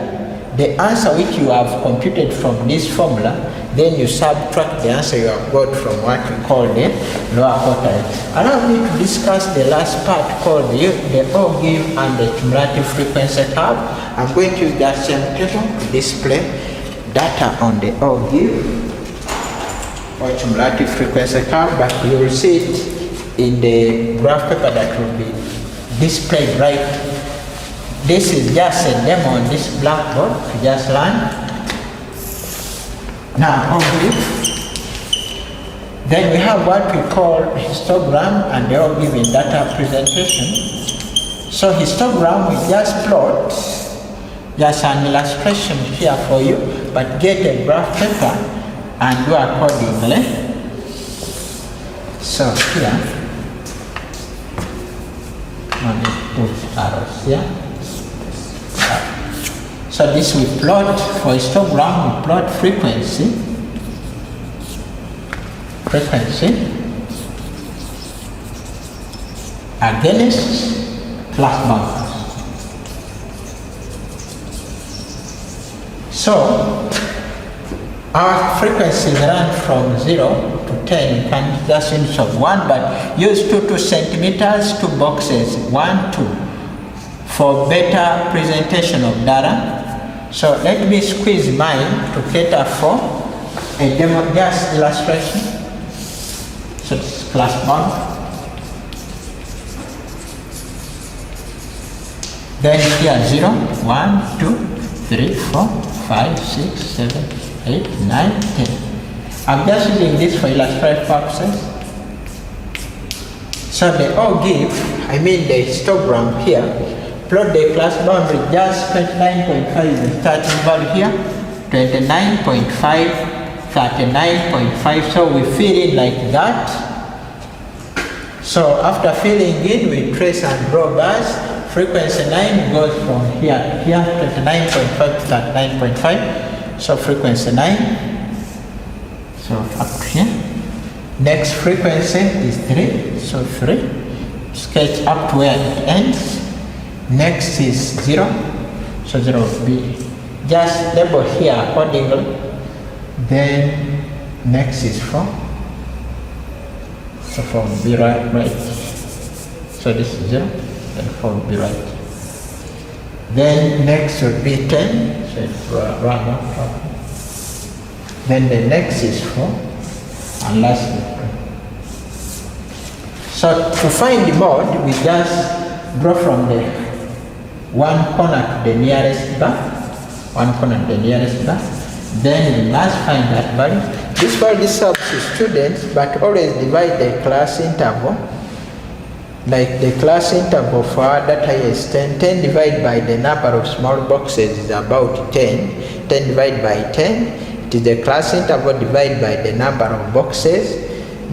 the answer which you have computed from this formula, then you subtract the answer you have got from what we call the lower quartile. Allow me to discuss the last part called the O-give and the cumulative frequency curve. I'm going to use that same table to display data on the O-give or cumulative frequency curve, but you will see it in the graph paper that will be displayed right. This is just a demo on this blackboard to just learn. Now, O-give. Then we have what we call histogram and the O-give in data presentation. So histogram, we just plot just an illustration here for you, but get a graph paper and do accordingly. So here, I'm going to put arrows here. So this we plot for histogram, we plot frequency against class boundaries. So our frequencies run from 0 to 10. You can just use of 1, but use 2 centimeters, 2 boxes, 1, 2 for better presentation of data. So let me squeeze mine to cater for a demo, just illustration. So this is class bound. Then here 0, 1, 2, 3, 4, 5, 6, 7, 8, 9, 10. I'm just using this for illustrative purposes. So the O-give, I mean the histogram here, plot the class boundary, just 29.5 is the starting value here, 29.5, 39.5, so we fill in like that. So after filling in, we trace and draw bars. Frequency 9 goes from here to here, 29.5 to 39.5, so frequency 9, so up to here. Next frequency is 3, so 3, sketch up to where it ends. Next is 0, so 0 will be just label here accordingly. Then next is 4, so 4 will be right. So this is 0, then 4 will be right. Then next will be 10, so it's run up. Then the next is 4, and lastly 3. So to find the mode, we just draw from the one corner to the nearest bar, then we must find that value. This value serves to students, but always divide the class interval. Like the class interval for our data is 10. 10 divided by the number of small boxes is about 10. 10 divided by 10, it is the class interval divided by the number of boxes.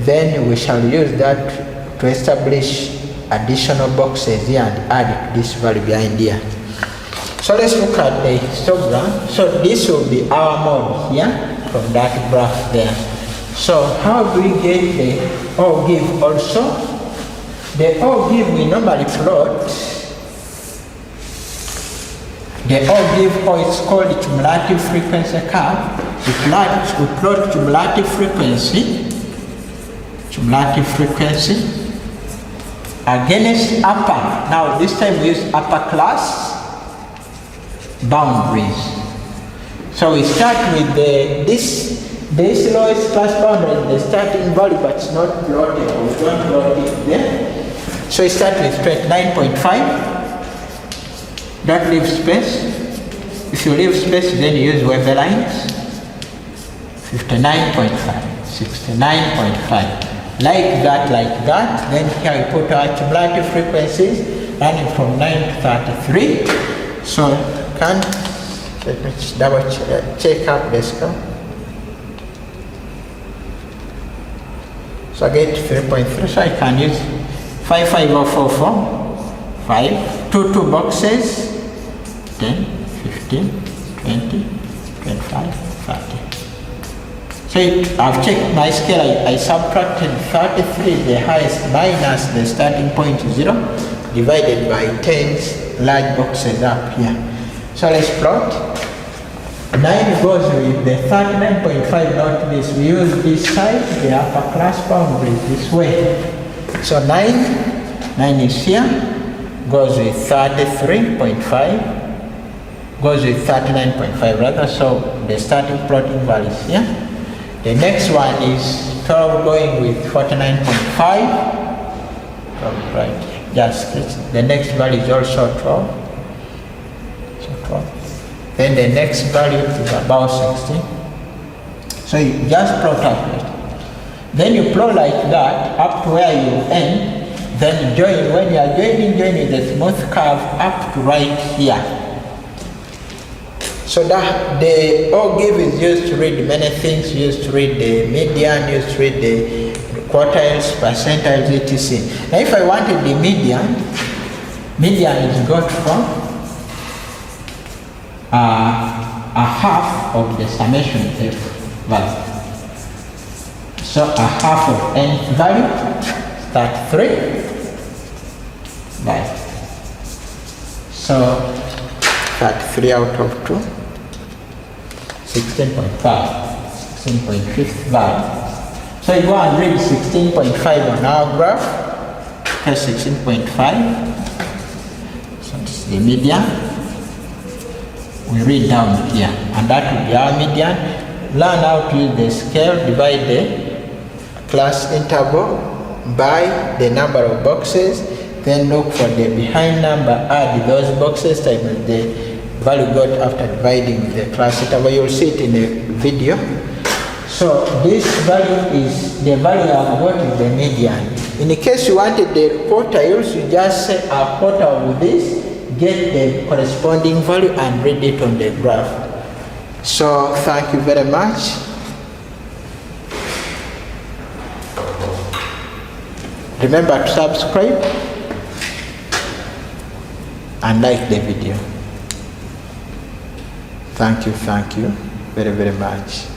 Then we shall use that to establish additional boxes here and add this value behind here. So let's look at the histogram. So this will be our mode here from that graph there. So how do we get the O-give also? The O-give we normally plot. The O-give, or it's called the cumulative frequency curve. We plot cumulative frequency against upper. Now this time we use upper class boundaries. So we start with this lowest class boundary, the starting value, but it's not plotted. We don't plot it there. So we start with 29.5. That leaves space. If you leave space, then you use wave lines. 59.5, 69.5. Like that, then here we put our cumulative frequencies running from 9 to 33. So let me double check up this curve. So I get 3.3, so I can use 55044, 5, 2 boxes, 10, 15, 20, 25, 30. So I've checked my scale, I subtracted 33, the highest, minus the starting point 0, divided by 10 large boxes up here. So let's plot. 9 goes with the 39.5, not this. We use this side, the upper class boundary this way. So 9 is here, goes with 33.5, goes with 39.5 rather, so the starting plotting value is here. The next one is 12 going with 49.5, right, just the next value is also 12. So 12. Then the next value is about 16. So you just plot up it. Then you plot like that up to where you end. Then join, when you are joining the smooth curve up to right here. So that the O-give is used to read many things, used to read the median, used to read the quartiles, percentiles, etc. Now if I wanted the median is got from a half of the summation f value. So a half of nth value, start 3, right. So start 3 out of 2, 16.5, 16.5 value. So you go and read 16.5 on our graph, okay, 16.5, so this is the median. We read down here, and that will be our median. Learn how to use the scale, divide the class interval by the number of boxes, then look for the behind number, add those boxes times the value got after dividing the class interval. You'll see it in the video. So this value is the value I've got is the median. In the case you wanted the quartiles, you just say a quartile with this, get the corresponding value and read it on the graph. So thank you very much. Remember to subscribe and like the video. Thank you very much.